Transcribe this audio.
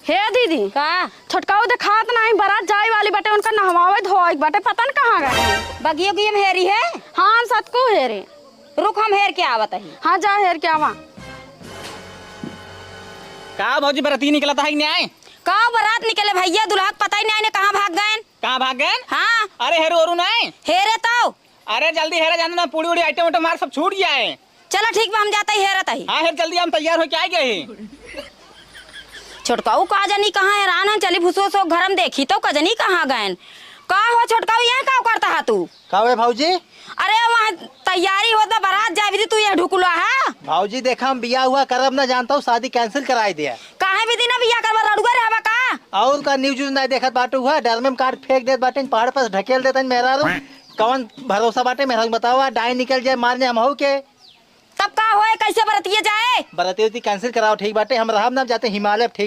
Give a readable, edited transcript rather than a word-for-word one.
हे दीदी का छोटकाऊ दिखात नहीं बारात जाए वाली बाटे उनका नहवावे धोए बाटे पता न कहाँ गए। बगियो की हम हेरी है। हाँ सतको हेरे। रुक हम हेर के आवत ही। हाँ जा हेर के आवा। का भौजी बराती निकला था कि नहीं आए? का बारात निकले भैया दुल्हा पता ही नहीं कहाँ भाग गए। कहाँ भाग गए? हाँ अरे हेरो और नहीं। हेरे तो अरे जल्दी हेरा जाना ना पूरी उड़ी आइटम उटम मार सब छूट गया है। चलो ठीक बा हम जाते ही हेरत ही। हाँ हेर जल्दी हम तैयार होके आ गए। छोटकाऊ का जनी कहाँ हैरान है चली भूसो सो घर में देखी तो कजनी कहाँ गए। का हो छोटकाऊ यहाँ का करता है तू? का हुए भाऊजी? अरे वहाँ तैयारी होता बारात जाए तू ये ढुकला है। भाऊजी देखा हम बिया हुआ करब ना जानता हूँ शादी कैंसिल कराई दिया। काहे भी दिन बिया करवा रड़ुआ रहबा का? और का न्यूज नहीं देखत बाटू हुआ डर में कार्ड फेंक देत बाटे पहाड़ पर ढकेल देते मेहरारू। कौन भरोसा बाटे मेहरारू बताओ डाई निकल जाए मारने हम हो के तब का होए कैसे बरतिए जाए? बराती कैंसिल कराओ ठीक बाटे हम रहब ना जाते हिमालय ठीक